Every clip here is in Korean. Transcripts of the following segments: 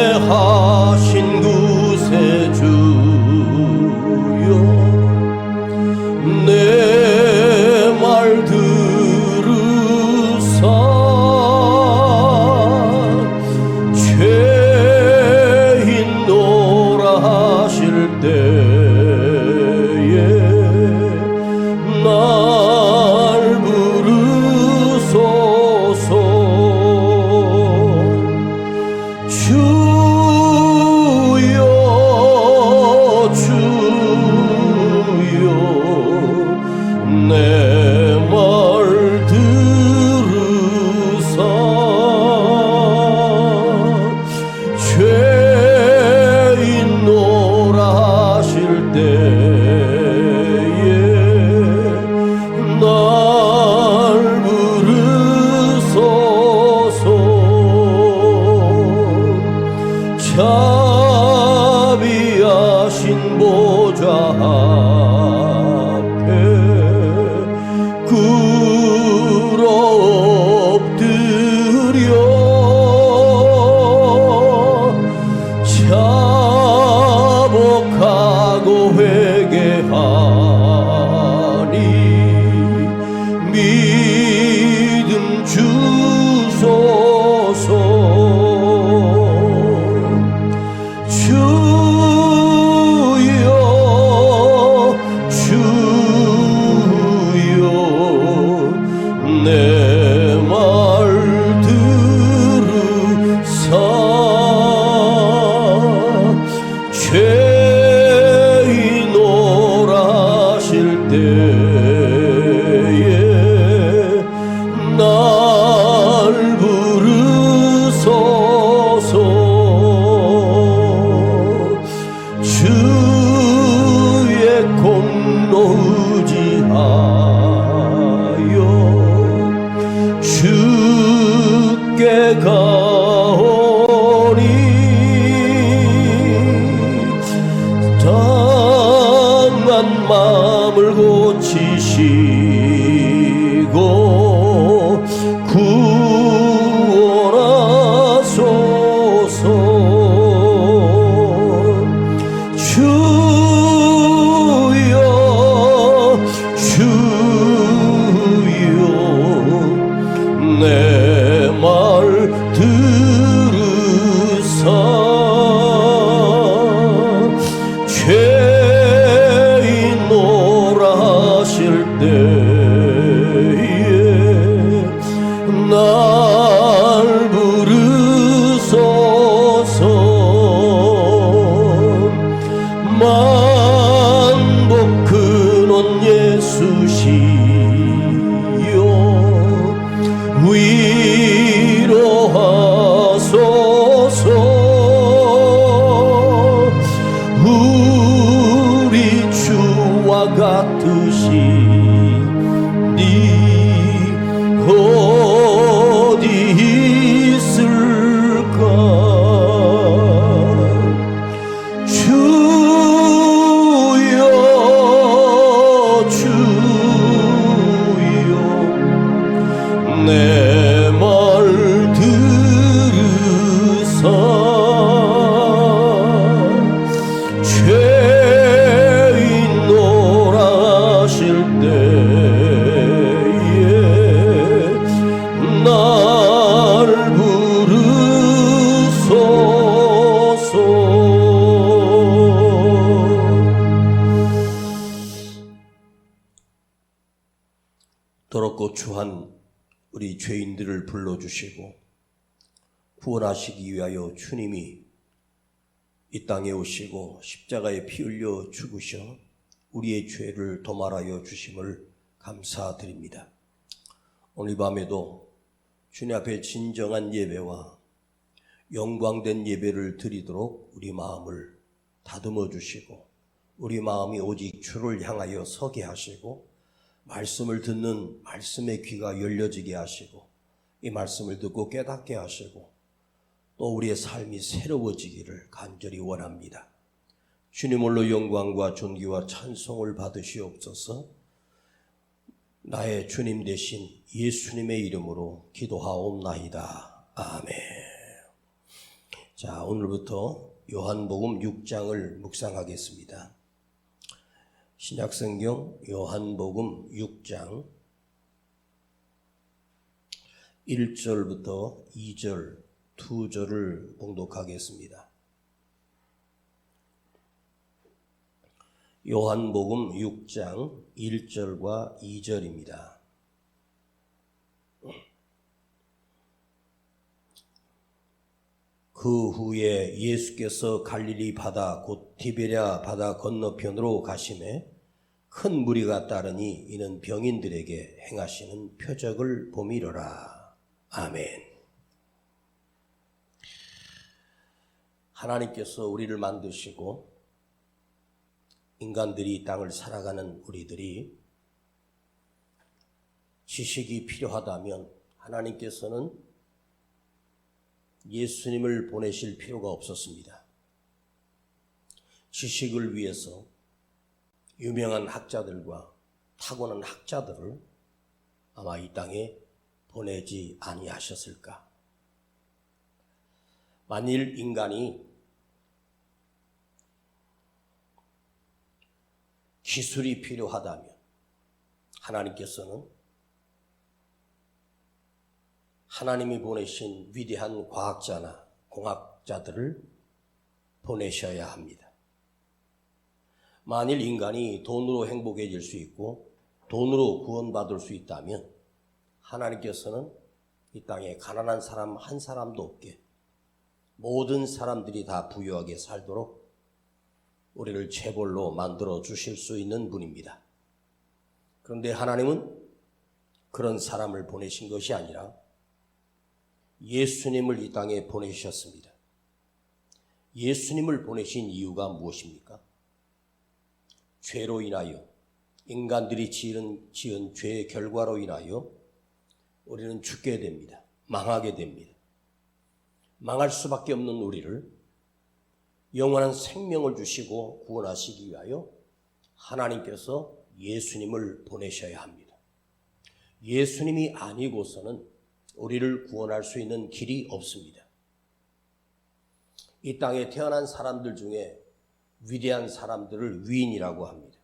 인내하신 구세주여, 내 말 들으사 죄인노라 하실 때에 날 부르소서. 주여 주여 내 말 들으사 죄인노라 하실 때에 날 부르소서. 자비하신 보좌 앞에 꿇어 엎드려 자복하고 회개하니 믿음 주소서. 주여 주여 내 말 들으사 죄인노라 하실 때에 날 부르소서. 주의 공로 의지하여 주께 가오니 당한 마음을 고치시고 구원하소서. 주여 주여 내 말 들으사 죄인노라 하실 때에 날 부르소서. 만복 근원 예수시여 위로하소서. 우리 주와 같으시니 어디 있을까. 주여 주여 내 말 들으사 죄인노라 하실 때에 날 부르소서. 더럽고 추한 우리 죄인들을 불러주시고 구원하시기 위하여 주님이 이 땅에 오시고 십자가에 피 흘려 죽으셔 우리의 죄를 도말하여 주심을 감사드립니다. 오늘 밤에도 주님 앞에 진정한 예배와 영광된 예배를 드리도록 우리 마음을 다듬어 주시고 우리 마음이 오직 주를 향하여 서게 하시고 말씀을 듣는 말씀의 귀가 열려지게 하시고 이 말씀을 듣고 깨닫게 하시고 또 우리의 삶이 새로워지기를 간절히 원합니다. 주님 홀로 영광과 존귀와 찬송을 받으시옵소서. 나의 주님 되신 예수님의 이름으로 기도하옵나이다. 아멘. 자, 오늘부터 요한복음 6장을 묵상하겠습니다. 신약성경 요한복음 6장 1절부터 2절, 2절을 봉독하겠습니다. 요한복음 6장 1절과 2절입니다. 그 후에 예수께서 갈릴리 바다 곧 디베랴 바다 건너편으로 가시매 큰 무리가 따르니 이는 병인들에게 행하시는 표적을 봄이로라. 아멘. 하나님께서 우리를 만드시고 인간들이 이 땅을 살아가는 우리들이 지식이 필요하다면 하나님께서는 예수님을 보내실 필요가 없었습니다. 지식을 위해서 유명한 학자들과 타고난 학자들을 아마 이 땅에 보내지 아니하셨을까. 만일 인간이 기술이 필요하다면 하나님께서는 하나님이 보내신 위대한 과학자나 공학자들을 보내셔야 합니다. 만일 인간이 돈으로 행복해질 수 있고 돈으로 구원받을 수 있다면 하나님께서는 이 땅에 가난한 사람 한 사람도 없게 모든 사람들이 다 부유하게 살도록 우리를 체벌로 만들어 주실 수 있는 분입니다. 그런데 하나님은 그런 사람을 보내신 것이 아니라 예수님을 이 땅에 보내셨습니다. 예수님을 보내신 이유가 무엇입니까? 죄로 인하여, 인간들이 지은 죄의 결과로 인하여 우리는 죽게 됩니다. 망하게 됩니다. 망할 수밖에 없는 우리를 영원한 생명을 주시고 구원하시기 위하여 하나님께서 예수님을 보내셔야 합니다. 예수님이 아니고서는 우리를 구원할 수 있는 길이 없습니다. 이 땅에 태어난 사람들 중에 위대한 사람들을 위인이라고 합니다.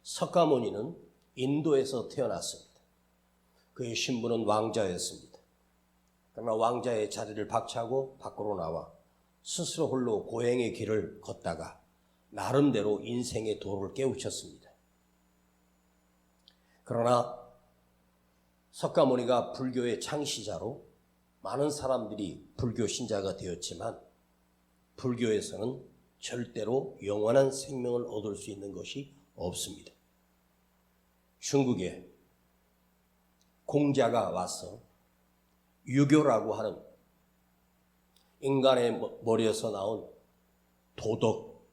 석가모니는 인도에서 태어났습니다. 그의 신부는 왕자였습니다. 그러나 왕자의 자리를 박차고 밖으로 나와 스스로 홀로 고행의 길을 걷다가 나름대로 인생의 도를 깨우쳤습니다. 그러나 석가모니가 불교의 창시자로 많은 사람들이 불교 신자가 되었지만 불교에서는 절대로 영원한 생명을 얻을 수 있는 것이 없습니다. 중국에 공자가 와서 유교라고 하는 인간의 머리에서 나온 도덕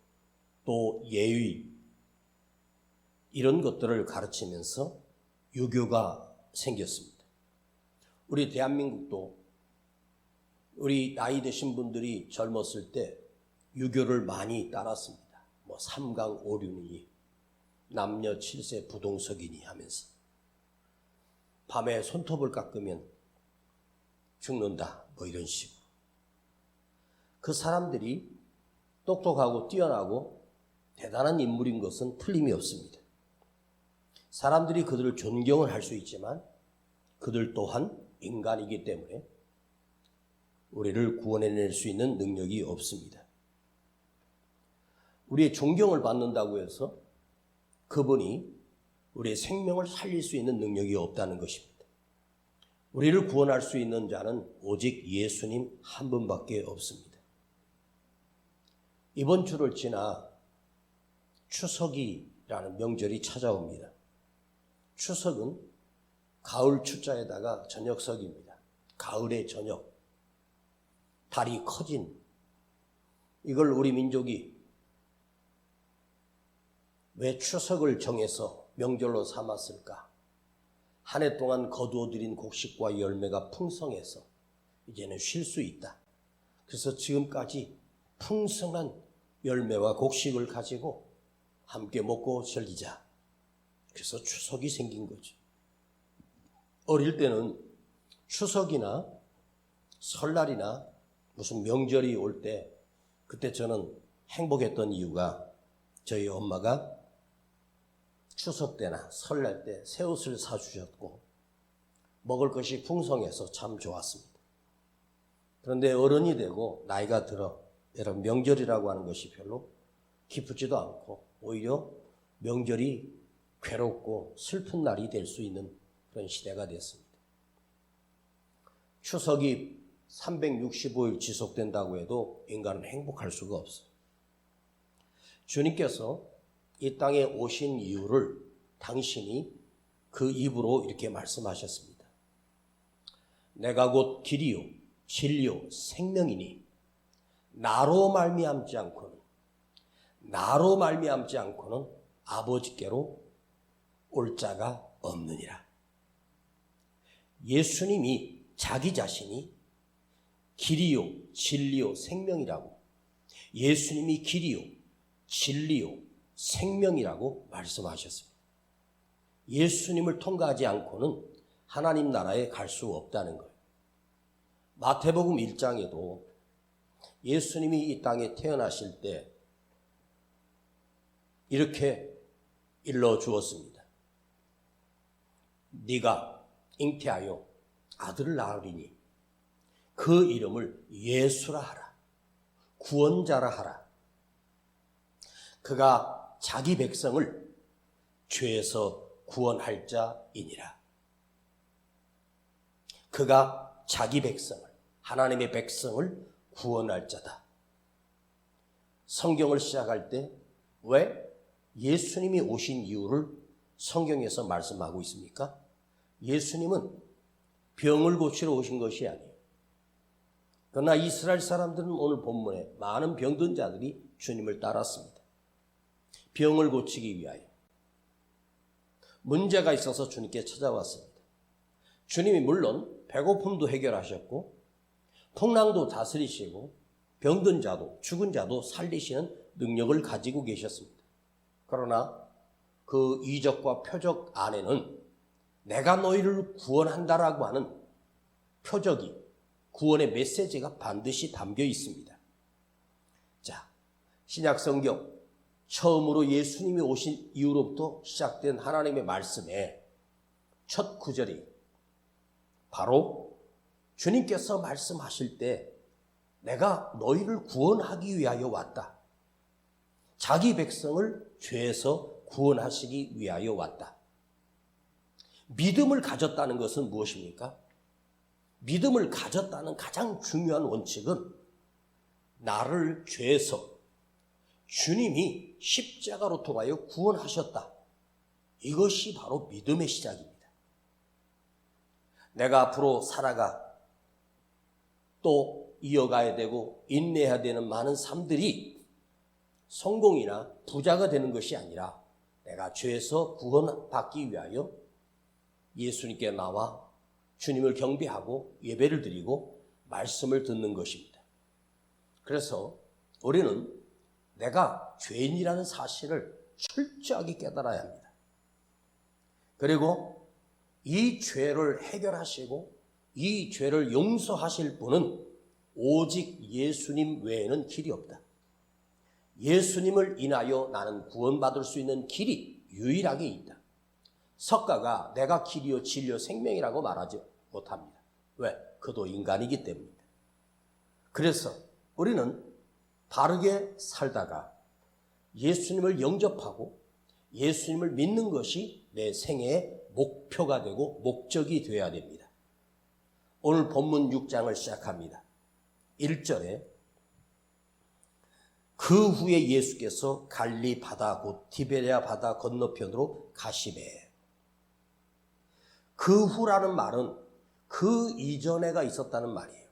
또 예의 이런 것들을 가르치면서 유교가 생겼습니다. 우리 대한민국도 우리 나이 드신 분들이 젊었을 때 유교를 많이 따랐습니다. 삼강오륜이니 남녀 7세 부동석이니 하면서 밤에 손톱을 깎으면 죽는다 이런 식으로. 그 사람들이 똑똑하고 뛰어나고 대단한 인물인 것은 틀림이 없습니다. 사람들이 그들을 존경을 할 수 있지만 그들 또한 인간이기 때문에 우리를 구원해낼 수 있는 능력이 없습니다. 우리의 존경을 받는다고 해서 그분이 우리의 생명을 살릴 수 있는 능력이 없다는 것입니다. 우리를 구원할 수 있는 자는 오직 예수님 한 분밖에 없습니다. 이번 주를 지나 추석이라는 명절이 찾아옵니다. 추석은 가을 추자에다가 저녁석입니다. 가을의 저녁. 달이 커진 이걸 우리 민족이 왜 추석을 정해서 명절로 삼았을까? 한 해 동안 거두어들인 곡식과 열매가 풍성해서 이제는 쉴 수 있다. 그래서 지금까지 풍성한 열매와 곡식을 가지고 함께 먹고 즐기자. 그래서 추석이 생긴 거죠. 어릴 때는 추석이나 설날이나 무슨 명절이 올 때 그때 저는 행복했던 이유가 저희 엄마가 추석 때나 설날 때 새 옷을 사주셨고 먹을 것이 풍성해서 참 좋았습니다. 그런데 어른이 되고 나이가 들어 여러분 명절이라고 하는 것이 별로 기쁘지도 않고 오히려 명절이 괴롭고 슬픈 날이 될 수 있는 그런 시대가 됐습니다. 추석이 365일 지속된다고 해도 인간은 행복할 수가 없어요. 주님께서 이 땅에 오신 이유를 당신이 그 입으로 이렇게 말씀하셨습니다. 내가 곧 길이요 진리요 생명이니 나로 말미암지 않고는 아버지께로 올 자가 없느니라. 예수님이 자기 자신이 길이요 진리요 생명이라고, 예수님이 길이요 진리요 생명이라고 말씀하셨습니다. 예수님을 통과하지 않고는 하나님 나라에 갈 수 없다는 거예요. 마태복음 1장에도 예수님이 이 땅에 태어나실 때 이렇게 일러주었습니다. 네가 잉태하여 아들을 낳으리니 그 이름을 예수라 하라. 구원자라 하라. 그가 자기 백성을 죄에서 구원할 자이니라. 그가 자기 백성을, 하나님의 백성을 구원할 자다. 성경을 시작할 때 왜 예수님이 오신 이유를 성경에서 말씀하고 있습니까? 예수님은 병을 고치러 오신 것이 아니에요. 그러나 이스라엘 사람들은 오늘 본문에 많은 병든 자들이 주님을 따랐습니다. 병을 고치기 위하여. 문제가 있어서 주님께 찾아왔습니다. 주님이 물론 배고픔도 해결하셨고 풍랑도 다스리시고 병든 자도 죽은 자도 살리시는 능력을 가지고 계셨습니다. 그러나 그 이적과 표적 안에는 내가 너희를 구원한다라고 하는 표적이, 구원의 메시지가 반드시 담겨 있습니다. 자, 신약 성경 처음으로 예수님이 오신 이후로부터 시작된 하나님의 말씀의 첫 구절이 바로 주님께서 말씀하실 때 내가 너희를 구원하기 위하여 왔다. 자기 백성을 죄에서 구원하시기 위하여 왔다. 믿음을 가졌다는 것은 무엇입니까? 믿음을 가졌다는 가장 중요한 원칙은 나를 죄에서 주님이 십자가로 통하여 구원하셨다. 이것이 바로 믿음의 시작입니다. 내가 앞으로 살아가 또 이어가야 되고 인내해야 되는 많은 삶들이 성공이나 부자가 되는 것이 아니라 내가 죄에서 구원받기 위하여 예수님께 나와 주님을 경배하고 예배를 드리고 말씀을 듣는 것입니다. 그래서 우리는 내가 죄인이라는 사실을 철저하게 깨달아야 합니다. 그리고 이 죄를 해결하시고 이 죄를 용서하실 분은 오직 예수님 외에는 길이 없다. 예수님을 인하여 나는 구원받을 수 있는 길이 유일하게 있다. 석가가 내가 길이요 진리요 생명이라고 말하지 못합니다. 왜? 그도 인간이기 때문입니다. 그래서 우리는 바르게 살다가 예수님을 영접하고 예수님을 믿는 것이 내 생애의 목표가 되고 목적이 되어야 됩니다. 오늘 본문 6장을 시작합니다. 1절에 그 후에 예수께서 갈릴리 바다 곧 디베랴 바다 건너편으로 가시매. 그 후라는 말은 그 이전에가 있었다는 말이에요.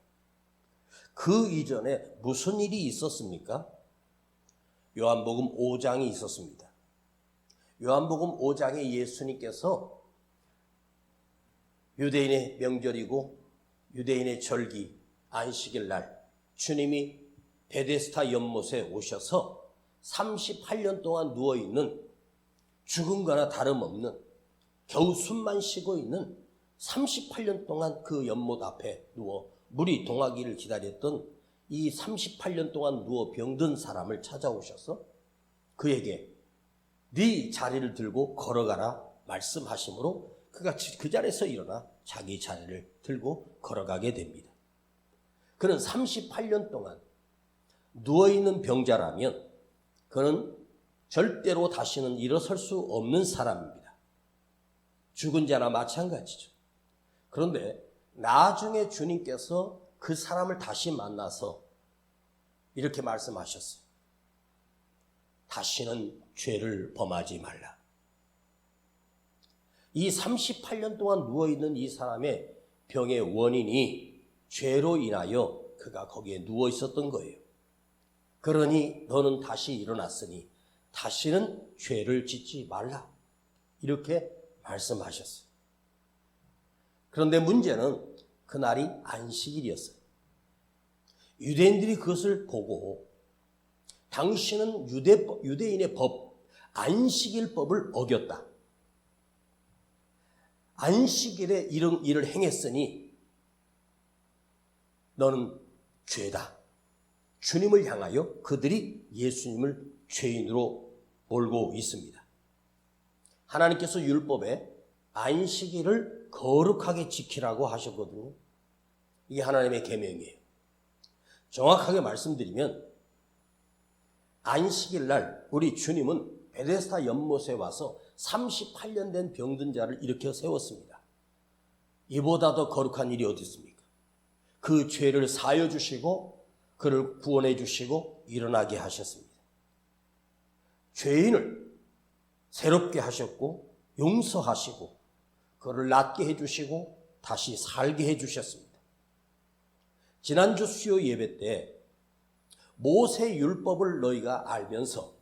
그 이전에 무슨 일이 있었습니까? 요한복음 5장이 있었습니다. 요한복음 5장에 예수님께서 유대인의 명절이고 유대인의 절기 안식일 날 주님이 베데스다 연못에 오셔서 38년 동안 누워있는 죽은 거나 다름없는 겨우 숨만 쉬고 있는 38년 동안 그 연못 앞에 누워 물이 동하기를 기다렸던 이 38년 동안 누워 병든 사람을 찾아오셔서 그에게 네 자리를 들고 걸어가라 말씀하심으로 그가 그 자리에서 일어나 자기 자리를 들고 걸어가게 됩니다. 그는 38년 동안 누워있는 병자라면 그는 절대로 다시는 일어설 수 없는 사람입니다. 죽은 자나 마찬가지죠. 그런데 나중에 주님께서 그 사람을 다시 만나서 이렇게 말씀하셨어요. 다시는 죄를 범하지 말라. 이 38년 동안 누워있는 이 사람의 병의 원인이 죄로 인하여 그가 거기에 누워 있었던 거예요. 그러니 너는 다시 일어났으니 다시는 죄를 짓지 말라. 이렇게 말씀하셨어요. 그런데 문제는 그날이 안식일이었어요. 유대인들이 그것을 보고 당신은 유대인의 법, 안식일법을 어겼다. 안식일에 이런 일을 행했으니 너는 죄다. 주님을 향하여 그들이 예수님을 죄인으로 몰고 있습니다. 하나님께서 율법에 안식일을 거룩하게 지키라고 하셨거든요. 이게 하나님의 계명이에요. 정확하게 말씀드리면 안식일 날 우리 주님은 베데스다 연못에 와서 38년 된 병든 자를 일으켜 세웠습니다. 이보다 더 거룩한 일이 어디 있습니까? 그 죄를 사하여 주시고 그를 구원해 주시고 일어나게 하셨습니다. 죄인을 새롭게 하셨고 용서하시고 그를 낫게 해주시고 다시 살게 해주셨습니다. 지난주 수요 예배 때 모세 율법을 너희가 알면서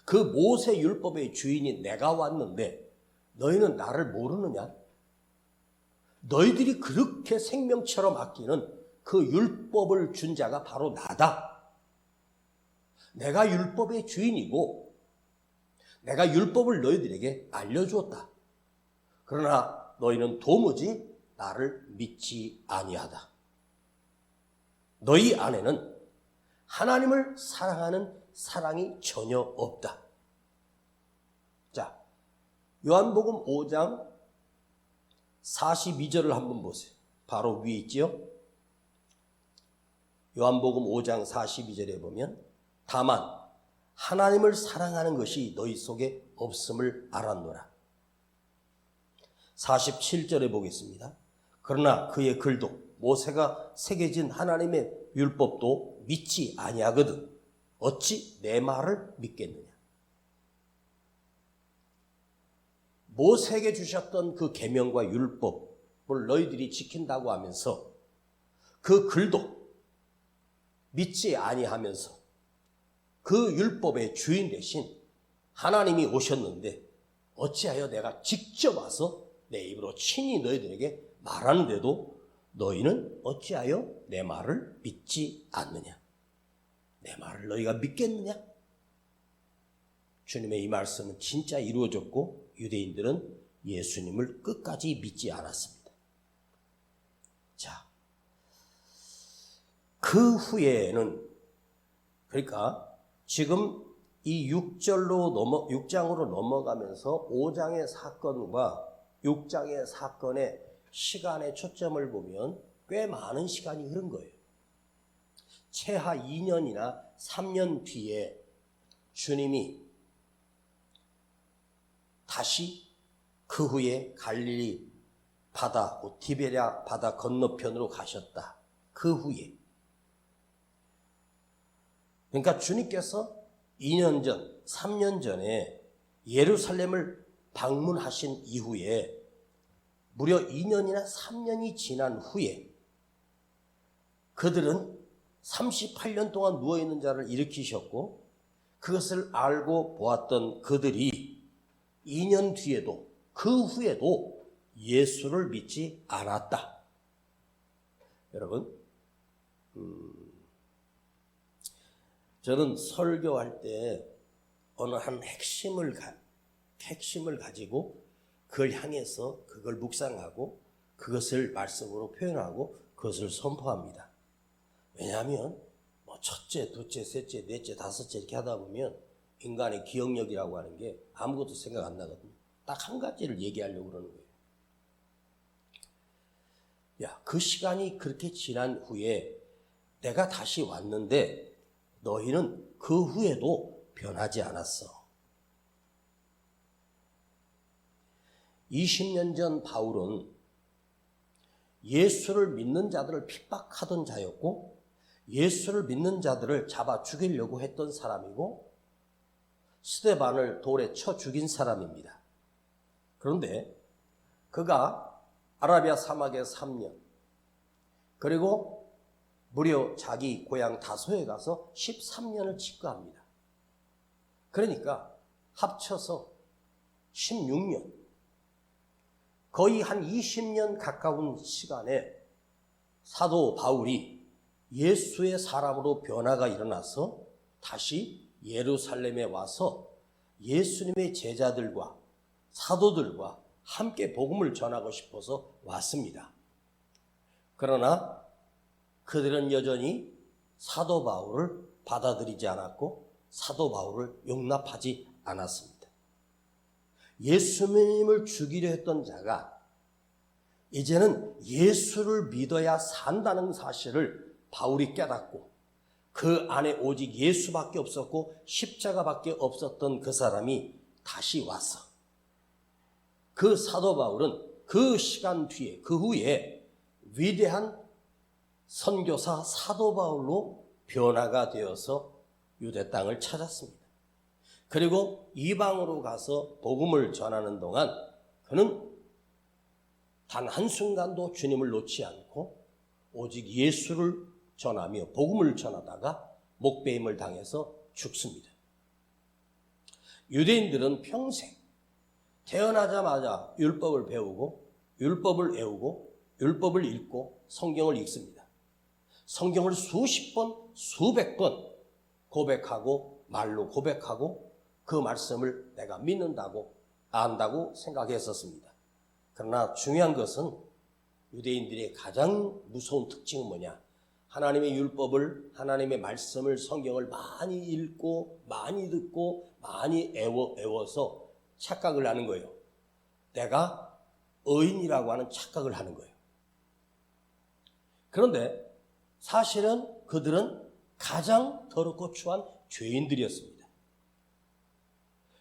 그 모세 율법의 주인이 내가 왔는데 너희는 나를 모르느냐? 너희들이 그렇게 생명처럼 아끼는 그 율법을 준 자가 바로 나다. 내가 율법의 주인이고 내가 율법을 너희들에게 알려주었다. 그러나 너희는 도무지 나를 믿지 아니하다. 너희 안에는 하나님을 사랑하는 사랑이 전혀 없다. 자, 요한복음 5장 42절을 한번 보세요. 바로 위에 있지요? 요한복음 5장 42절에 보면 다만 하나님을 사랑하는 것이 너희 속에 없음을 알았노라. 47절에 보겠습니다. 그러나 그의 글도 모세가 새겨진 하나님의 율법도 믿지 아니하거든 어찌 내 말을 믿겠느냐. 모세에게 주셨던 그 계명과 율법을 너희들이 지킨다고 하면서 그 글도 믿지 아니하면서 그 율법의 주인 대신 하나님이 오셨는데 어찌하여 내가 직접 와서 내 입으로 친히 너희들에게 말하는데도 너희는 어찌하여 내 말을 믿지 않느냐. 내 말을 너희가 믿겠느냐. 주님의 이 말씀은 진짜 이루어졌고 유대인들은 예수님을 끝까지 믿지 않았습니다. 자, 그 후에는 그러니까 지금 이 6장으로 넘어가면서 5장의 사건과 6장의 사건의 시간의 초점을 보면 꽤 많은 시간이 흐른 거예요. 최하 2년이나 3년 뒤에 주님이 다시 그 후에 갈릴리 바다, 디베랴 바다 건너편으로 가셨다. 그 후에. 그러니까 주님께서 2년 전, 3년 전에 예루살렘을 방문하신 이후에 무려 2년이나 3년이 지난 후에 그들은 38년 동안 누워있는 자를 일으키셨고 그것을 알고 보았던 그들이 2년 뒤에도 그 후에도 예수를 믿지 않았다. 여러분, 저는 설교할 때 어느 한 핵심을 가지고 그걸 향해서 그걸 묵상하고 그것을 말씀으로 표현하고 그것을 선포합니다. 왜냐하면 첫째, 둘째, 셋째, 넷째, 다섯째 이렇게 하다 보면 인간의 기억력이라고 하는 게 아무것도 생각 안 나거든요. 딱 한 가지를 얘기하려고 그러는 거예요. 야, 그 시간이 그렇게 지난 후에 내가 다시 왔는데 너희는 그 후에도 변하지 않았어. 20년 전 바울은 예수를 믿는 자들을 핍박하던 자였고 예수를 믿는 자들을 잡아 죽이려고 했던 사람이고 스데반을 돌에 쳐 죽인 사람입니다. 그런데 그가 아라비아 사막에 3년 그리고 무려 자기 고향 다소에 가서 13년을 집거합니다. 그러니까 합쳐서 16년 거의 한 20년 가까운 시간에 사도 바울이 예수의 사람으로 변화가 일어나서 다시 예루살렘에 와서 예수님의 제자들과 사도들과 함께 복음을 전하고 싶어서 왔습니다. 그러나 그들은 여전히 사도 바울을 받아들이지 않았고 사도 바울을 용납하지 않았습니다. 예수님을 죽이려 했던 자가 이제는 예수를 믿어야 산다는 사실을 바울이 깨닫고 그 안에 오직 예수밖에 없었고 십자가밖에 없었던 그 사람이 다시 왔어. 그 사도 바울은 그 시간 뒤에 그 후에 위대한 선교사 사도 바울로 변화가 되어서 유대 땅을 찾았습니다. 그리고 이방으로 가서 복음을 전하는 동안 그는 단 한순간도 주님을 놓지 않고 오직 예수를 전하며 복음을 전하다가 목배임을 당해서 죽습니다. 유대인들은 평생 태어나자마자 율법을 배우고 율법을 외우고 율법을 읽고 성경을 읽습니다. 성경을 수십 번, 수백 번 고백하고 말로 고백하고 그 말씀을 내가 믿는다고 안다고 생각했었습니다. 그러나 중요한 것은 유대인들의 가장 무서운 특징은 뭐냐? 하나님의 율법을, 하나님의 말씀을, 성경을 많이 읽고 많이 듣고 많이 외워서 착각을 하는 거예요. 내가 의인이라고 하는 착각을 하는 거예요. 그런데 사실은 그들은 가장 더럽고 추한 죄인들이었습니다.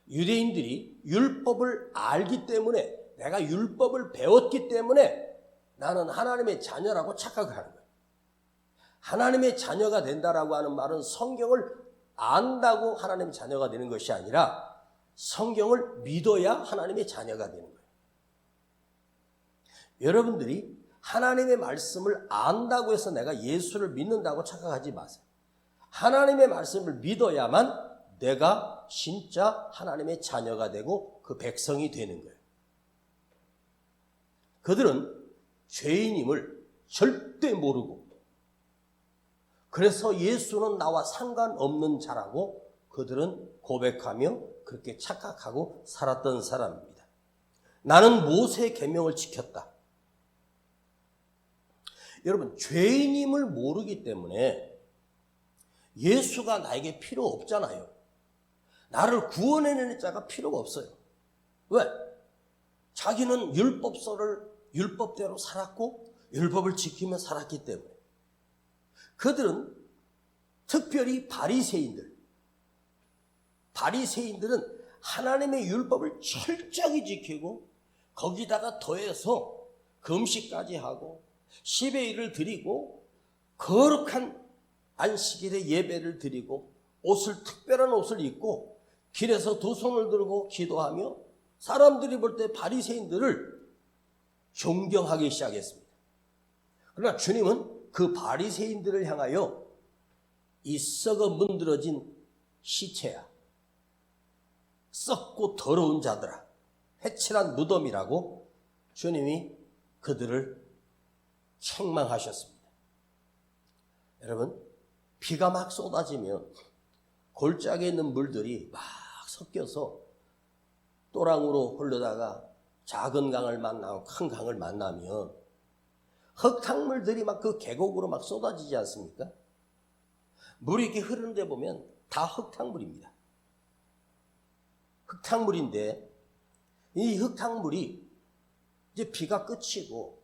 유대인들이 율법을 알기 때문에 내가 율법을 배웠기 때문에 나는 하나님의 자녀라고 착각을 하는 거예요. 하나님의 자녀가 된다라고 하는 말은 성경을 안다고 하나님의 자녀가 되는 것이 아니라 성경을 믿어야 하나님의 자녀가 되는 거예요. 여러분들이 하나님의 말씀을 안다고 해서 내가 예수를 믿는다고 착각하지 마세요. 하나님의 말씀을 믿어야만 내가 진짜 하나님의 자녀가 되고 그 백성이 되는 거예요. 그들은 죄인임을 절대 모르고 그래서 예수는 나와 상관없는 자라고 그들은 고백하며 그렇게 착각하고 살았던 사람입니다. 나는 모세의 계명을 지켰다. 여러분, 죄인임을 모르기 때문에 예수가 나에게 필요 없잖아요. 나를 구원해내는 자가 필요가 없어요. 왜? 자기는 율법대로 살았고 율법을 지키며 살았기 때문에. 그들은 특별히 바리새인들은 하나님의 율법을 철저히 지키고 거기다가 더해서 금식까지 하고 10의 1을 드리고 거룩한 안식일에 예배를 드리고 특별한 옷을 입고 길에서 두 손을 들고 기도하며 사람들이 볼 때 바리새인들을 존경하기 시작했습니다. 그러나 주님은 그 바리새인들을 향하여 이 썩어 문드러진 시체야, 썩고 더러운 자들아, 회칠한 무덤이라고 주님이 그들을 책망하셨습니다. 여러분, 비가 막 쏟아지면 골짜기에 있는 물들이 막 섞여서 또랑으로 흘러다가 작은 강을 만나고 큰 강을 만나면 흙탕물들이 막 그 계곡으로 막 쏟아지지 않습니까? 물이 이렇게 흐르는 데 보면 다 흙탕물입니다. 흙탕물인데 이 흙탕물이 이제 비가 그치고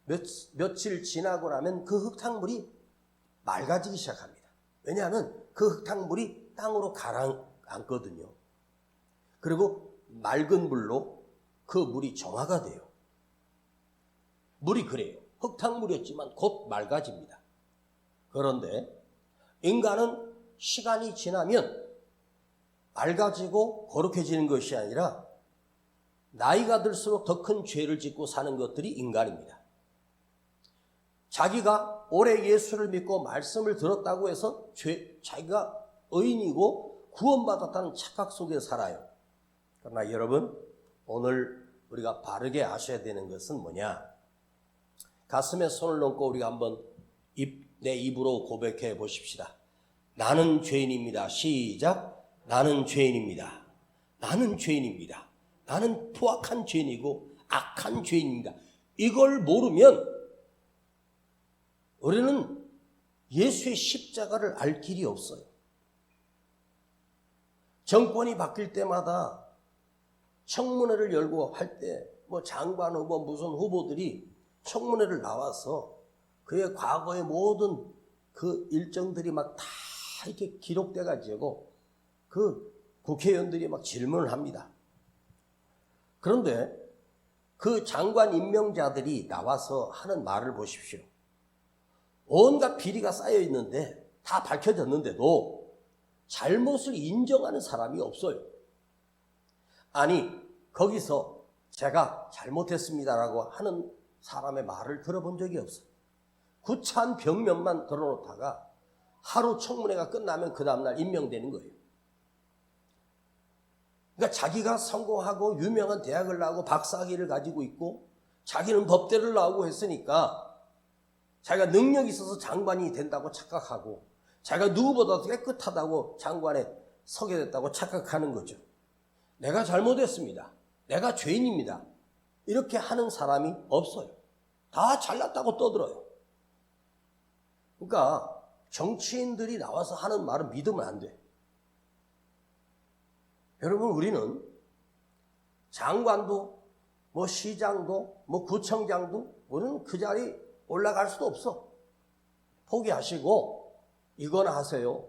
며칠 지나고 나면 그 흙탕물이 맑아지기 시작합니다. 왜냐하면 그 흙탕물이 땅으로 가라앉거든요. 그리고 맑은 물로 그 물이 정화가 돼요. 물이 그래요. 흙탕물이었지만 곧 맑아집니다. 그런데 인간은 시간이 지나면 맑아지고 거룩해지는 것이 아니라 나이가 들수록 더 큰 죄를 짓고 사는 것들이 인간입니다. 자기가 오래 예수를 믿고 말씀을 들었다고 해서 자기가 의인이고 구원받았다는 착각 속에 살아요. 그러나 여러분, 오늘 우리가 바르게 아셔야 되는 것은 뭐냐? 가슴에 손을 얹고 우리가 한번 내 입으로 고백해 보십시다. 나는 죄인입니다. 시작. 나는 죄인입니다. 나는 죄인입니다. 나는 포악한 죄인이고 악한 죄인입니다. 이걸 모르면 우리는 예수의 십자가를 알 길이 없어요. 정권이 바뀔 때마다 청문회를 열고 할 때 뭐 장관 후보 무슨 후보들이 청문회를 나와서 그의 과거의 모든 그 일정들이 막 다 이렇게 기록돼 가지고 그 국회의원들이 막 질문을 합니다. 그런데 그 장관 임명자들이 나와서 하는 말을 보십시오. 온갖 비리가 쌓여 있는데 다 밝혀졌는데도 잘못을 인정하는 사람이 없어요. 아니, 거기서 제가 잘못했습니다라고 하는 사람의 말을 들어본 적이 없어요. 구차한 벽면만 들어놓다가 하루 청문회가 끝나면 그 다음날 임명되는 거예요. 그러니까 자기가 성공하고 유명한 대학을 나오고 박사학위를 가지고 있고 자기는 법대를 나오고 했으니까 자기가 능력이 있어서 장관이 된다고 착각하고 자기가 누구보다도 깨끗하다고 장관에 서게 됐다고 착각하는 거죠. 내가 잘못했습니다. 내가 죄인입니다. 이렇게 하는 사람이 없어요. 다 잘났다고 떠들어요. 그러니까 정치인들이 나와서 하는 말은 믿으면 안 돼. 여러분, 우리는 장관도 뭐 시장도 뭐 구청장도 우리는 그 자리 올라갈 수도 없어. 포기하시고 이거나 하세요.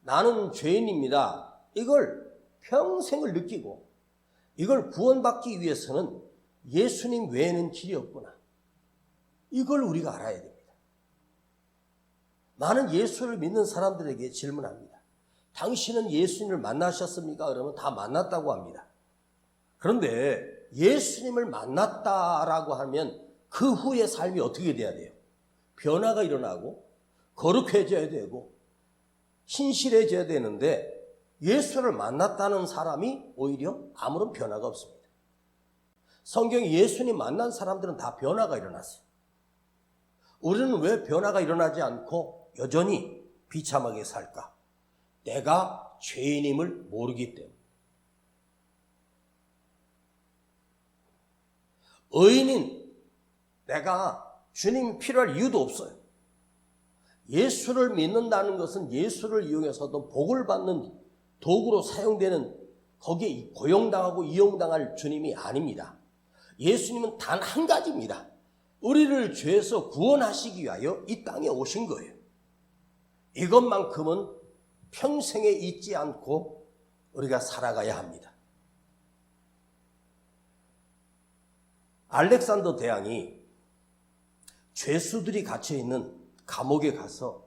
나는 죄인입니다. 이걸 평생을 느끼고 이걸 구원받기 위해서는 예수님 외에는 길이 없구나. 이걸 우리가 알아야 됩니다. 많은 예수를 믿는 사람들에게 질문합니다. 당신은 예수님을 만나셨습니까? 그러면 다 만났다고 합니다. 그런데 예수님을 만났다라고 하면 그 후의 삶이 어떻게 돼야 돼요? 변화가 일어나고 거룩해져야 되고 신실해져야 되는데 예수를 만났다는 사람이 오히려 아무런 변화가 없습니다. 성경에 예수님 만난 사람들은 다 변화가 일어났어요. 우리는 왜 변화가 일어나지 않고 여전히 비참하게 살까? 내가 죄인임을 모르기 때문에. 의인인 내가 주님이 필요할 이유도 없어요. 예수를 믿는다는 것은 예수를 이용해서도 복을 받는 도구로 사용되는 거기에 고용당하고 이용당할 주님이 아닙니다. 예수님은 단 한 가지입니다. 우리를 죄에서 구원하시기 위하여 이 땅에 오신 거예요. 이것만큼은 평생에 잊지 않고 우리가 살아가야 합니다. 알렉산더 대왕이 죄수들이 갇혀있는 감옥에 가서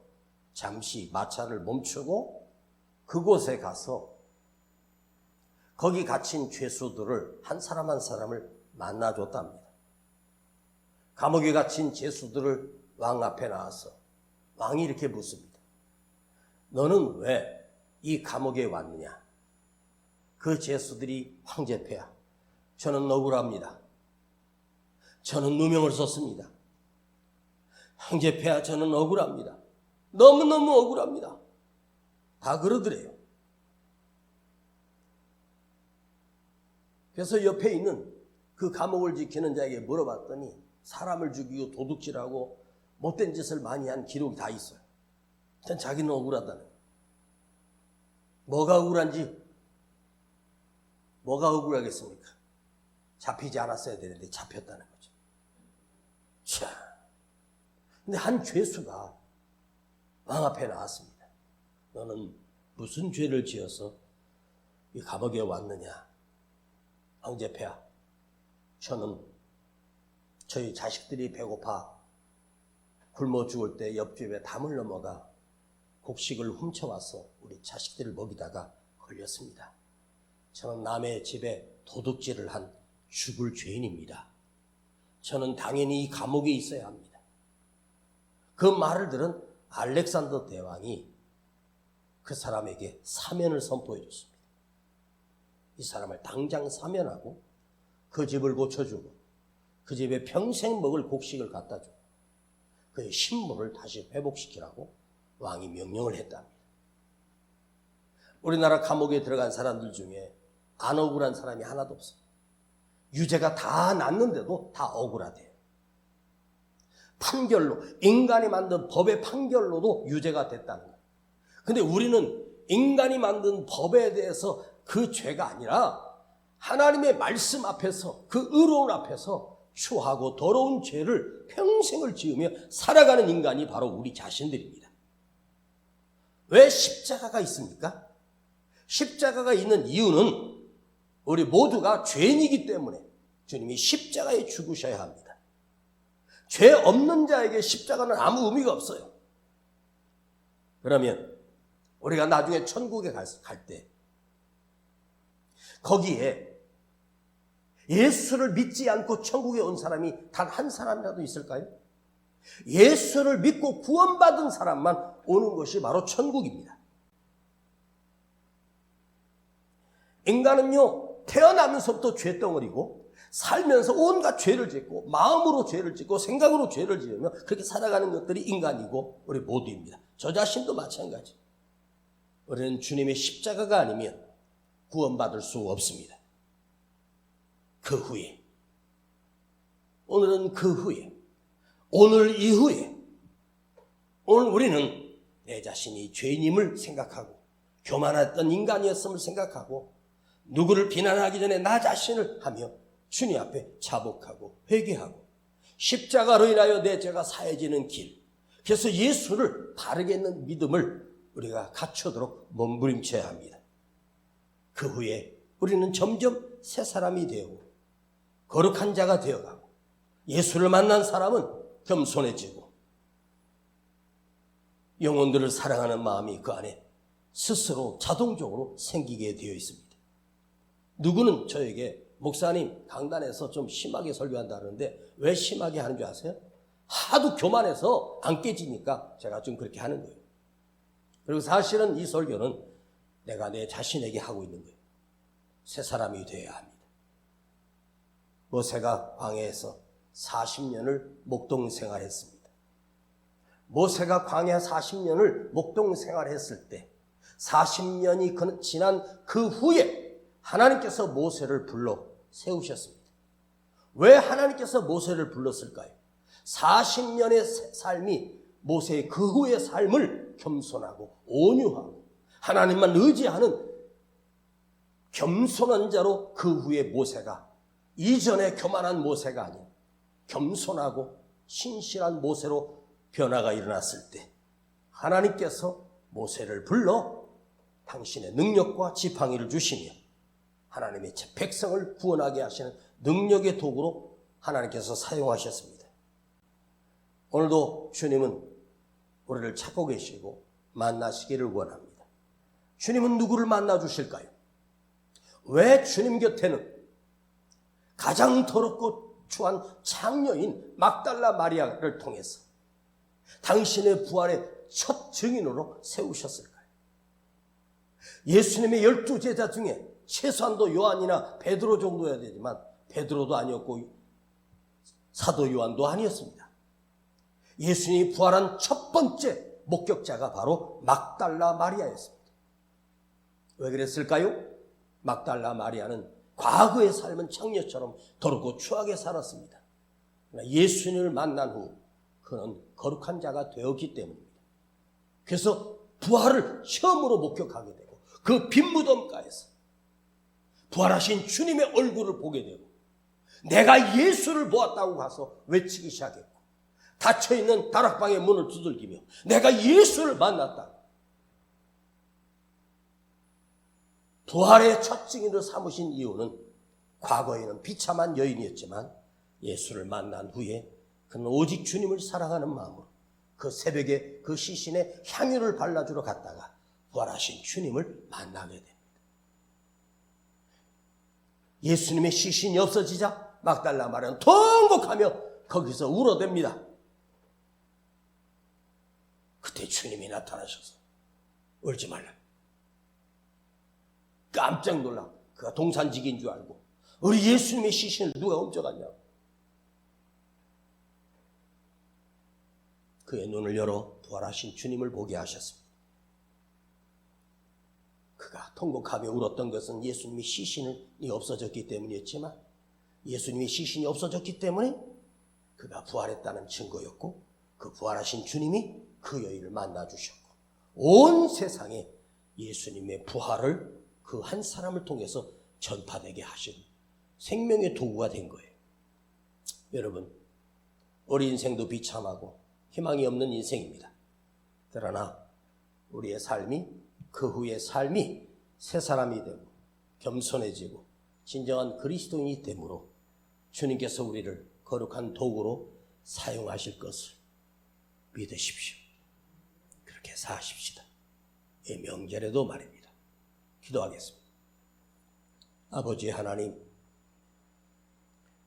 잠시 마차를 멈추고 그곳에 가서 거기 갇힌 죄수들을 한 사람 한 사람을 만나줬답니다. 감옥에 갇힌 죄수들을 왕 앞에 나와서 왕이 이렇게 묻습니다. 너는 왜 이 감옥에 왔느냐? 그 죄수들이 황제폐하, 저는 억울합니다. 저는 누명을 썼습니다. 황제폐하, 저는 억울합니다. 너무너무 억울합니다. 다 그러더래요. 그래서 옆에 있는 그 감옥을 지키는 자에게 물어봤더니 사람을 죽이고 도둑질하고 못된 짓을 많이 한 기록이 다 있어요. 일단 자기는 억울하다는 거예요. 뭐가 억울한지, 뭐가 억울하겠습니까? 잡히지 않았어야 되는데 잡혔다는 거죠. 자, 근데 한 죄수가 왕 앞에 나왔습니다. 너는 무슨 죄를 지어서 이 감옥에 왔느냐? 황제폐하, 저는 저희 자식들이 배고파 굶어 죽을 때 옆집에 담을 넘어가 곡식을 훔쳐와서 우리 자식들을 먹이다가 걸렸습니다. 저는 남의 집에 도둑질을 한 죽을 죄인입니다. 저는 당연히 이 감옥에 있어야 합니다. 그 말을 들은 알렉산더 대왕이 그 사람에게 사면을 선포해 줬습니다. 이 사람을 당장 사면하고 그 집을 고쳐주고 그 집에 평생 먹을 곡식을 갖다 주고 그의 신분을 다시 회복시키라고 왕이 명령을 했답니다. 우리나라 감옥에 들어간 사람들 중에 안 억울한 사람이 하나도 없어요. 유죄가 다 났는데도 다 억울하대요. 판결로, 인간이 만든 법의 판결로도 유죄가 됐다는 거예요. 근데 우리는 인간이 만든 법에 대해서 그 죄가 아니라 하나님의 말씀 앞에서, 그 의로운 앞에서 추하고 더러운 죄를 평생을 지으며 살아가는 인간이 바로 우리 자신들입니다. 왜 십자가가 있습니까? 십자가가 있는 이유는 우리 모두가 죄인이기 때문에 주님이 십자가에 죽으셔야 합니다. 죄 없는 자에게 십자가는 아무 의미가 없어요. 그러면 우리가 나중에 천국에 갈 때 거기에 예수를 믿지 않고 천국에 온 사람이 단 한 사람이라도 있을까요? 예수를 믿고 구원받은 사람만 오는 것이 바로 천국입니다. 인간은요, 태어나면서부터 죄덩어리고 살면서 온갖 죄를 짓고 마음으로 죄를 짓고 생각으로 죄를 지으며 그렇게 살아가는 것들이 인간이고 우리 모두입니다. 저 자신도 마찬가지. 우리는 주님의 십자가가 아니면 구원받을 수 없습니다. 그 후에, 오늘은 그 후에, 오늘 이후에, 오늘 우리는 내 자신이 죄인임을 생각하고 교만했던 인간이었음을 생각하고 누구를 비난하기 전에 나 자신을 하며 주님 앞에 자복하고 회개하고 십자가로 인하여 내 죄가 사해지는 길, 그래서 예수를 바르게 있는 믿음을 우리가 갖추도록 몸부림쳐야 합니다. 그 후에 우리는 점점 새 사람이 되고 거룩한 자가 되어가고 예수를 만난 사람은 겸손해지고 영혼들을 사랑하는 마음이 그 안에 스스로 자동적으로 생기게 되어 있습니다. 누구는 저에게 목사님 강단에서 좀 심하게 설교한다 그러는데 왜 심하게 하는 줄 아세요? 하도 교만해서 안 깨지니까 제가 좀 그렇게 하는 거예요. 그리고 사실은 이 설교는 내가 내 자신에게 하고 있는 거예요. 새 사람이 되어야 합니다. 모세가 광야에서 40년을 목동 생활했습니다. 모세가 광야 40년을 목동 생활했을 때 40년이 지난 그 후에 하나님께서 모세를 불러 세우셨습니다. 왜 하나님께서 모세를 불렀을까요? 40년의 삶이 모세의 그 후의 삶을 겸손하고 온유하고 하나님만 의지하는 겸손한 자로 그 후에 모세가 이전에 교만한 모세가 아닌 겸손하고 신실한 모세로 변화가 일어났을 때 하나님께서 모세를 불러 당신의 능력과 지팡이를 주시며 하나님의 백성을 구원하게 하시는 능력의 도구로 하나님께서 사용하셨습니다. 오늘도 주님은 우리를 찾고 계시고 만나시기를 원합니다. 주님은 누구를 만나 주실까요? 왜 주님 곁에는 가장 더럽고 추한 창녀인 막달라 마리아를 통해서 당신의 부활의 첫 증인으로 세우셨을까요? 예수님의 12제자 중에 최소한도 요한이나 베드로 정도여야 되지만 베드로도 아니었고 사도 요한도 아니었습니다. 예수님이 부활한 첫 번째 목격자가 바로 막달라 마리아였습니다. 왜 그랬을까요? 막달라 마리아는 과거의 삶은 창녀처럼 더럽고 추하게 살았습니다. 그러나 예수님을 만난 후 그는 거룩한 자가 되었기 때문입니다. 그래서 부활을 처음으로 목격하게 되고 그 빈 무덤가에서 부활하신 주님의 얼굴을 보게 되고 내가 예수를 보았다고 가서 외치기 시작했고 닫혀있는 다락방의 문을 두들기며 내가 예수를 만났다. 부활의 첫 증인으로 삼으신 이유는 과거에는 비참한 여인이었지만 예수를 만난 후에 그는 오직 주님을 사랑하는 마음으로 그 새벽에 그 시신에 향유를 발라주러 갔다가 부활하신 주님을 만나게 됩니다. 예수님의 시신이 없어지자 막달라 마리아는 통곡하며 거기서 울어댑니다. 그때 주님이 나타나셔서 울지 말라. 깜짝 놀라. 그가 동산직인 줄 알고 우리 예수님의 시신을 누가 훔쳐갔냐고. 그의 눈을 열어 부활하신 주님을 보게 하셨습니다. 그가 통곡하며 울었던 것은 예수님의 시신이 없어졌기 때문이었지만 예수님의 시신이 없어졌기 때문에 그가 부활했다는 증거였고 그 부활하신 주님이 그 여인을 만나주셨고 온 세상에 예수님의 부활을 그 한 사람을 통해서 전파되게 하신 생명의 도구가 된 거예요. 여러분, 우리 인생도 비참하고 희망이 없는 인생입니다. 그러나 우리의 삶이 그 후의 삶이 새 사람이 되고 겸손해지고 진정한 그리스도인이 되므로 주님께서 우리를 거룩한 도구로 사용하실 것을 믿으십시오. 그렇게 사십시다. 이 명절에도 말입니다. 기도하겠습니다. 아버지 하나님,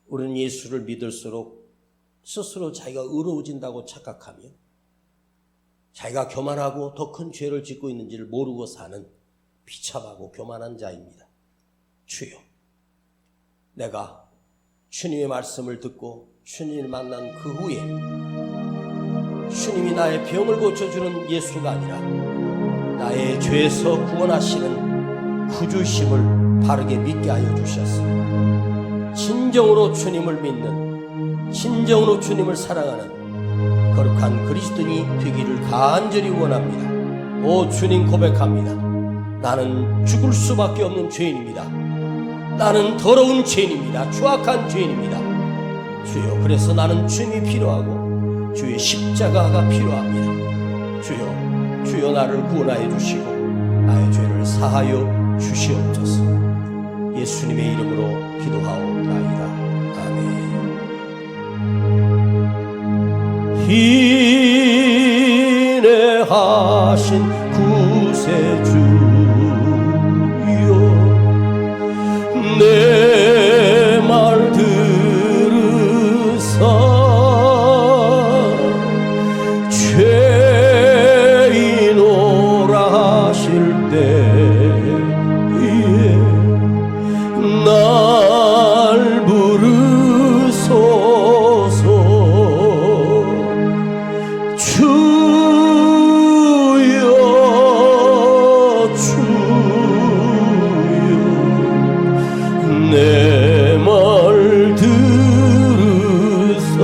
우리는 예수를 믿을수록 스스로 자기가 의로워진다고 착각하며 자기가 교만하고 더 큰 죄를 짓고 있는지를 모르고 사는 비참하고 교만한 자입니다. 주여, 내가 주님의 말씀을 듣고 주님을 만난 그 후에 주님이 나의 병을 고쳐주는 예수가 아니라 나의 죄에서 구원하시는 구주심을 바르게 믿게 하여 주셔서 진정으로 주님을 믿는, 진정으로 주님을 사랑하는 거룩한 그리스도인이 되기를 간절히 원합니다. 오 주님, 고백합니다. 나는 죽을 수밖에 없는 죄인입니다. 나는 더러운 죄인입니다. 추악한 죄인입니다. 주여, 그래서 나는 주님이 필요하고 주의 십자가가 필요합니다. 주여, 주여 나를 구원하여 주시고 나의 죄를 사하여 주시옵소서. 예수님의 이름으로 기도하옵나이다. 아멘. 인내하신 구세주여, 내 말 들으사 죄인오라 하실 때에 날 부르소서. 주여 주여 내 말 들으사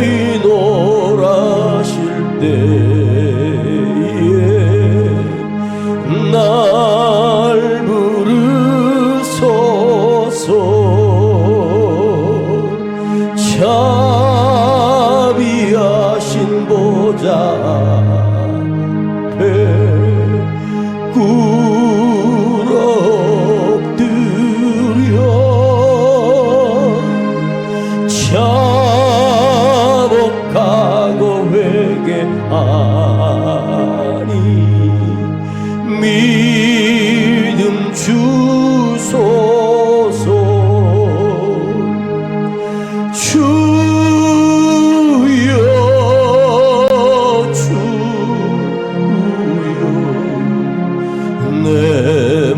죄인오라 하실 때에 날 부르소서. 자비하신 보좌 앞에 꿇어 엎드려 자복하고 회개하니 믿음 주소서. 주여 주여 내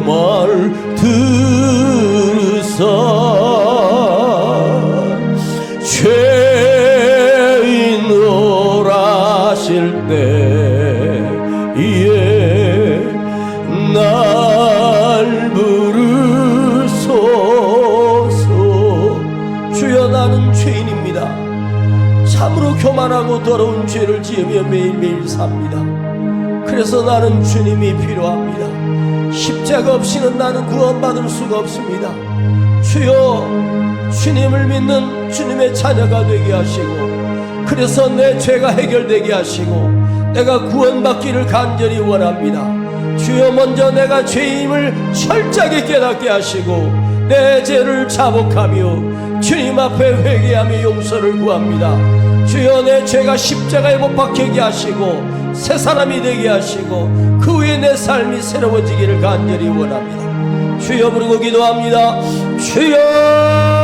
말 들으사 죄인오라 하실 때에 날 부르소서. 주여, 나는 죄인입니다. 참 참으로 교만하고 더러운 죄를 지으며 매일매일 삽니다. 그래서 나는 주님이 필요합니다. 십자가 없이는 나는 구원받을 수가 없습니다. 주여, 주님을 믿는 주님의 자녀가 되게 하시고, 그래서 내 죄가 해결되게 하시고 내가 구원받기를 간절히 원합니다. 주여, 먼저 내가 죄임을 철저하게 깨닫게 하시고 내 죄를 자복하며 주님 앞에 회개하며 용서를 구합니다. 주여, 내 죄가 십자가에 못 박히게 하시고 새 사람이 되게 하시고 그 후에 내 삶이 새로워지기를 간절히 원합니다. 주여 부르고 기도합니다. 주여.